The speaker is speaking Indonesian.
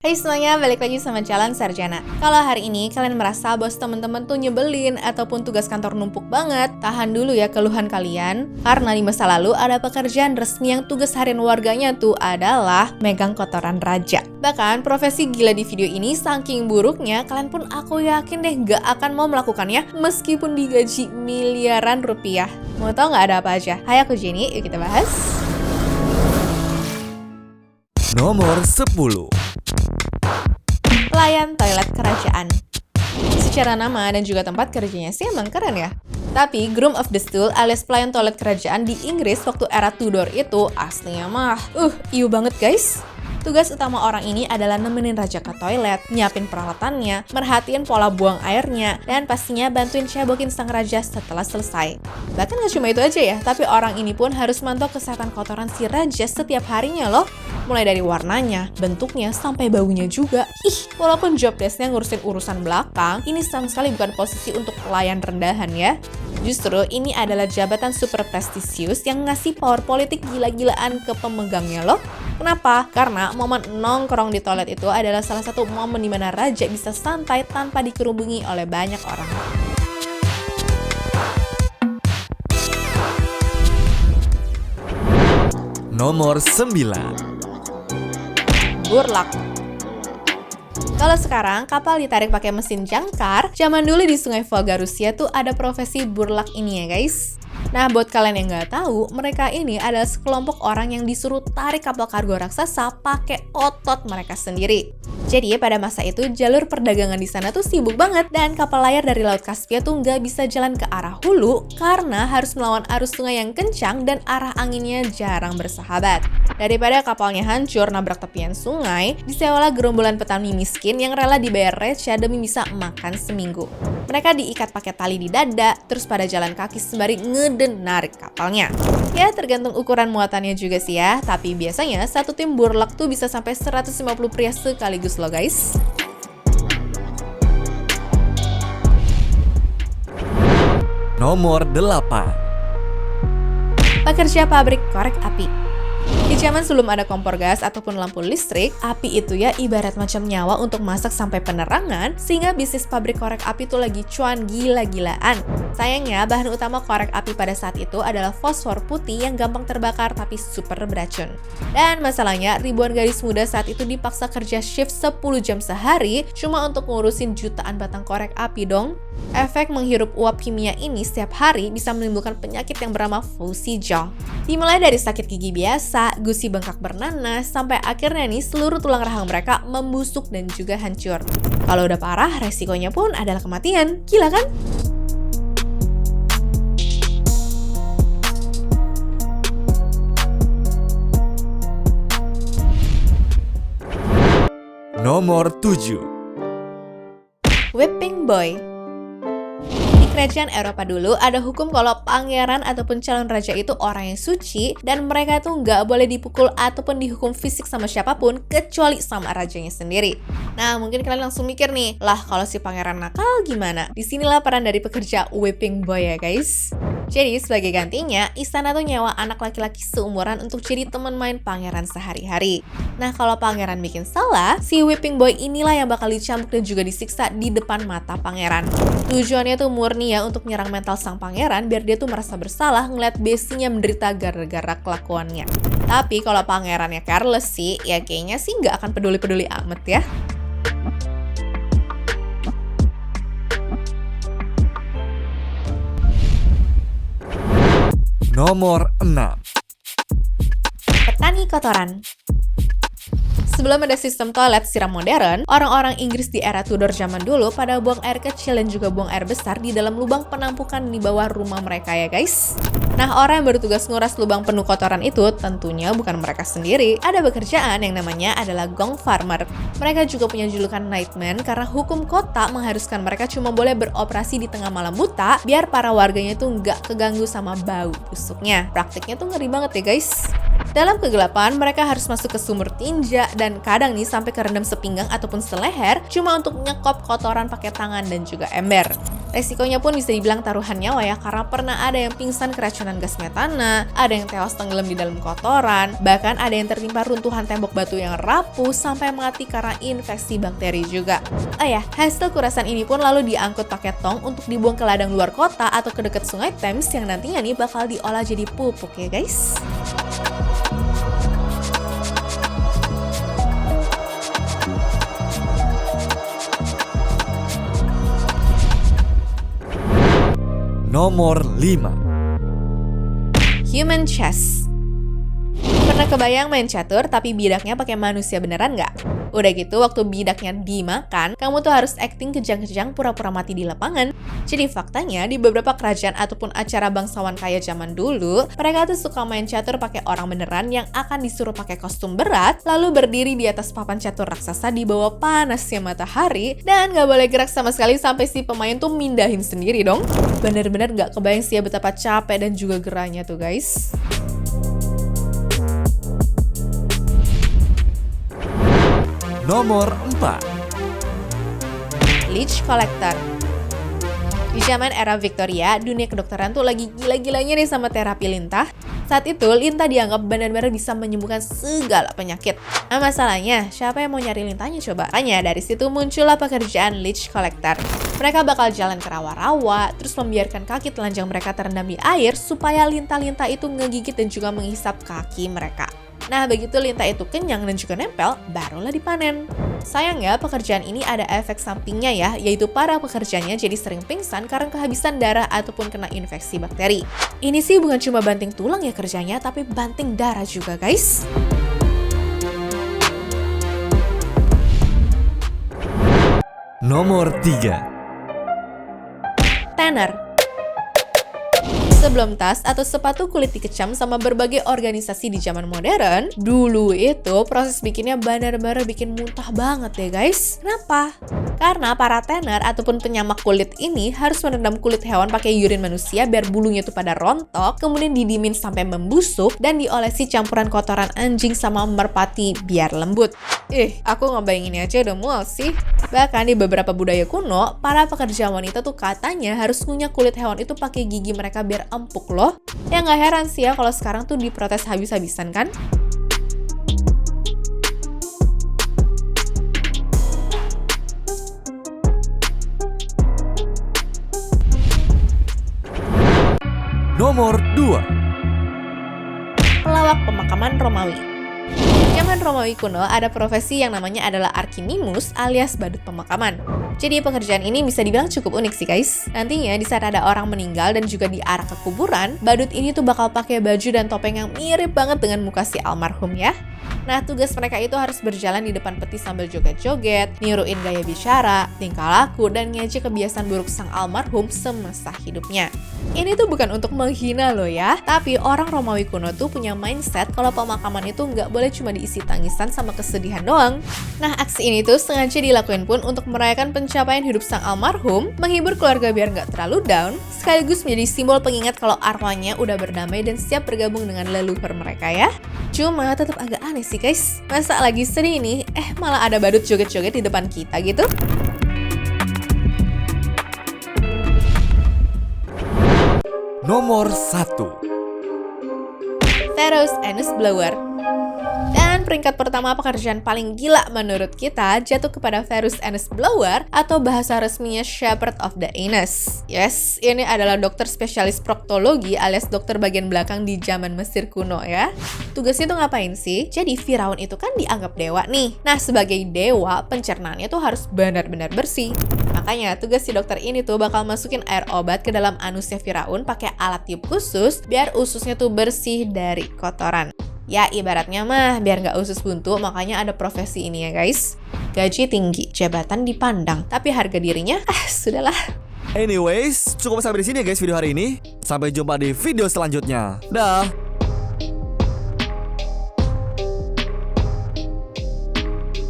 Hai semuanya, balik lagi sama Jalan Sarjana. Kalau hari ini kalian merasa bos temen-temen tuh nyebelin ataupun tugas kantor numpuk banget, tahan dulu ya keluhan kalian. Karena di masa lalu ada pekerjaan resmi yang tugas harian warganya tuh adalah megang kotoran raja. Bahkan profesi gila di video ini saking buruknya, kalian pun aku yakin deh gak akan mau melakukannya meskipun digaji miliaran rupiah. Mau tau gak ada apa aja? Hai, aku Jenny, yuk kita bahas. Nomor 10. Pelayan toilet kerajaan. Secara nama dan juga tempat kerjanya sih emang keren ya. Tapi Groom of the Stool alias pelayan toilet kerajaan di Inggris waktu era Tudor itu aslinya mah iu banget guys. Tugas utama orang ini adalah nemenin raja ke toilet, nyiapin peralatannya, merhatiin pola buang airnya, dan pastinya bantuin cebokin sang raja setelah selesai. Bahkan gak cuma itu aja ya, tapi orang ini pun harus mantau kesehatan kotoran si raja setiap harinya loh. Mulai dari warnanya, bentuknya, sampai baunya juga. Walaupun job desk-nya ngurusin urusan belakang, ini sama sekali bukan posisi untuk pelayan rendahan ya. Justru ini adalah jabatan super prestisius yang ngasih power politik gila-gilaan ke pemegangnya loh. Kenapa? Karena momen nongkrong di toilet itu adalah salah satu momen dimana raja bisa santai tanpa dikerubungi oleh banyak orang. Nomor 9. Burlak. Kalau sekarang kapal ditarik pakai mesin jangkar, zaman dulu di Sungai Volga Rusia tuh ada profesi burlak ini ya guys. Nah, buat kalian yang nggak tahu, mereka ini adalah sekelompok orang yang disuruh tarik kapal kargo raksasa pakai otot mereka sendiri. Jadi pada masa itu jalur perdagangan di sana tuh sibuk banget dan kapal layar dari Laut Kaspia tuh nggak bisa jalan ke arah hulu karena harus melawan arus sungai yang kencang dan arah anginnya jarang bersahabat. Daripada kapalnya hancur nabrak tepian sungai, disewalah gerombolan petani miskin yang rela dibayar receh demi bisa makan seminggu. Mereka diikat pakai tali di dada, terus pada jalan kaki sembari narik kapalnya. Ya tergantung ukuran muatannya juga sih ya, tapi biasanya satu tim burlak tuh bisa sampai 150 pria sekaligus loh guys. Nomor 8. Pekerja pabrik korek api. Di zaman sebelum ada kompor gas ataupun lampu listrik, api itu ya ibarat macam nyawa untuk masak sampai penerangan, sehingga bisnis pabrik korek api itu lagi cuan gila-gilaan. Sayangnya, bahan utama korek api pada saat itu adalah fosfor putih yang gampang terbakar tapi super beracun. Dan masalahnya, ribuan gadis muda saat itu dipaksa kerja shift 10 jam sehari cuma untuk ngurusin jutaan batang korek api dong. Efek menghirup uap kimia ini setiap hari bisa menimbulkan penyakit yang bernama Fusi jaw. Dimulai dari sakit gigi biasa, gusi bengkak bernanas, sampai akhirnya nih seluruh tulang rahang mereka membusuk dan juga hancur. Kalau udah parah, resikonya pun adalah kematian. Gila kan? Nomor 7. Whipping boy. Kerajaan Eropa dulu ada hukum kalau pangeran ataupun calon raja itu orang yang suci dan mereka tuh nggak boleh dipukul ataupun dihukum fisik sama siapapun kecuali sama rajanya sendiri. Nah mungkin kalian langsung mikir nih, lah kalau si pangeran nakal gimana? Disinilah peran dari pekerja whipping boy ya guys. Jadi sebagai gantinya, istana tuh nyewa anak laki-laki seumuran untuk jadi teman main pangeran sehari-hari. Nah kalau pangeran bikin salah, si whipping boy inilah yang bakal dicambuk dan juga disiksa di depan mata pangeran. Tujuannya tuh murni ya untuk nyerang mental sang pangeran biar dia tuh merasa bersalah ngeliat bestinya menderita gara-gara kelakuannya. Tapi kalau pangerannya careless sih, ya kayaknya sih nggak akan peduli-peduli amat ya. Nomor 6. Petani kotoran. Sebelum ada sistem toilet siram modern, orang-orang Inggris di era Tudor zaman dulu pada buang air kecil dan juga buang air besar di dalam lubang penampukan di bawah rumah mereka ya guys. Nah, orang yang bertugas nguras lubang penuh kotoran itu tentunya bukan mereka sendiri. Ada pekerjaan yang namanya adalah gong farmer. Mereka juga punya julukan nightman karena hukum kota mengharuskan mereka cuma boleh beroperasi di tengah malam buta biar para warganya itu nggak keganggu sama bau busuknya. Praktiknya tuh ngeri banget ya guys. Dalam kegelapan, mereka harus masuk ke sumur tinja dan kadang nih sampai kerendam sepinggang ataupun seleher cuma untuk nyekop kotoran pakai tangan dan juga ember. Resikonya pun bisa dibilang taruhan nyawa ya, karena pernah ada yang pingsan keracunan gas metana, ada yang tewas tenggelam di dalam kotoran, bahkan ada yang tertimpa runtuhan tembok batu yang rapuh sampai mati karena infeksi bakteri juga. Oh ya, hasil kurasan ini pun lalu diangkut pakai tong untuk dibuang ke ladang luar kota atau ke dekat sungai Thames yang nantinya nih bakal diolah jadi pupuk ya guys. Nomor 5. Human chess. Pernah kebayang main catur tapi bidaknya pakai manusia beneran nggak? Udah gitu waktu bidaknya dimakan, kamu tuh harus acting kejang-kejang pura-pura mati di lapangan. Jadi faktanya di beberapa kerajaan ataupun acara bangsawan kaya zaman dulu, mereka tuh suka main catur pakai orang beneran yang akan disuruh pakai kostum berat, lalu berdiri di atas papan catur raksasa di bawah panasnya matahari, dan nggak boleh gerak sama sekali sampai si pemain tuh mindahin sendiri dong. Bener-bener nggak kebayang sih ya betapa capek dan juga gerahnya tuh guys. Nomor 4. Leech Collector. Di zaman era Victoria, dunia kedokteran tuh lagi gila-gilanya nih sama terapi lintah. Saat itu, lintah dianggap benar-benar bisa menyembuhkan segala penyakit. Nah masalahnya, siapa yang mau nyari lintahnya coba? Makanya dari situ muncullah pekerjaan Leech Collector. Mereka bakal jalan ke rawa-rawa, terus membiarkan kaki telanjang mereka terendam di air supaya lintah-lintah itu ngegigit dan juga menghisap kaki mereka. Nah, begitu lintah itu kenyang dan juga nempel, barulah dipanen. Sayangnya, pekerjaan ini ada efek sampingnya ya, yaitu para pekerjanya jadi sering pingsan karena kehabisan darah ataupun kena infeksi bakteri. Ini sih bukan cuma banting tulang ya kerjanya, tapi banting darah juga guys. Nomor 3. Tanner. Sebelum tas atau sepatu kulit dikecam sama berbagai organisasi di zaman modern, dulu itu proses bikinnya benar-benar bikin muntah banget ya guys. Kenapa? Karena para tanner ataupun penyamak kulit ini harus merendam kulit hewan pakai urin manusia biar bulunya tuh pada rontok, kemudian didimin sampai membusuk dan diolesi campuran kotoran anjing sama merpati biar lembut. Aku ngebayangin aja udah mual sih. Bahkan di beberapa budaya kuno, para pekerja wanita tuh katanya harus ngunyah kulit hewan itu pakai gigi mereka biar empuk loh. Ya nggak heran sih ya kalau sekarang tuh diprotes habis-habisan kan? Nomor 2. Pelawak pemakaman Romawi. Zaman Romawi kuno ada profesi yang namanya adalah Archinimus alias badut pemakaman. Jadi pekerjaan ini bisa dibilang cukup unik sih guys. Nantinya di saat ada orang meninggal dan juga diarak ke kuburan, badut ini tuh bakal pakai baju dan topeng yang mirip banget dengan muka si almarhum ya. Nah, tugas mereka itu harus berjalan di depan peti sambil joget-joget, niruin gaya bicara, tingkah laku, dan ngejek kebiasaan buruk sang almarhum semasa hidupnya. Ini tuh bukan untuk menghina loh ya, tapi orang Romawi kuno tuh punya mindset kalau pemakaman itu nggak boleh cuma diisi tangisan sama kesedihan doang. Nah, aksi ini tuh sengaja dilakuin pun untuk merayakan pencapaian hidup sang almarhum, menghibur keluarga biar nggak terlalu down, sekaligus menjadi simbol pengingat kalau arwahnya udah berdamai dan siap bergabung dengan leluhur mereka ya. Cuma tetap agak aneh sih guys, masa lagi sedih nih, malah ada badut joget-joget di depan kita gitu. Nomor 1. Pharaoh's Anus Blower. Dan peringkat pertama pekerjaan paling gila menurut kita jatuh kepada Pharaoh's Anus Blower atau bahasa resminya Shepherd of the Anus. Yes, ini adalah dokter spesialis proktologi alias dokter bagian belakang di zaman Mesir kuno ya. Tugasnya tuh ngapain sih? Jadi Firaun itu kan dianggap dewa nih. Nah, sebagai dewa, pencernaannya tuh harus benar-benar bersih. Makanya tugas si dokter ini tuh bakal masukin air obat ke dalam anusnya Firaun pakai alat tiup khusus biar ususnya tuh bersih dari kotoran. Ya ibaratnya mah biar nggak usus buntu, makanya ada profesi ini ya guys. Gaji tinggi, jabatan dipandang, tapi harga dirinya sudahlah. Anyways, cukup sampai di sini ya guys video hari ini. Sampai jumpa di video selanjutnya. Dah.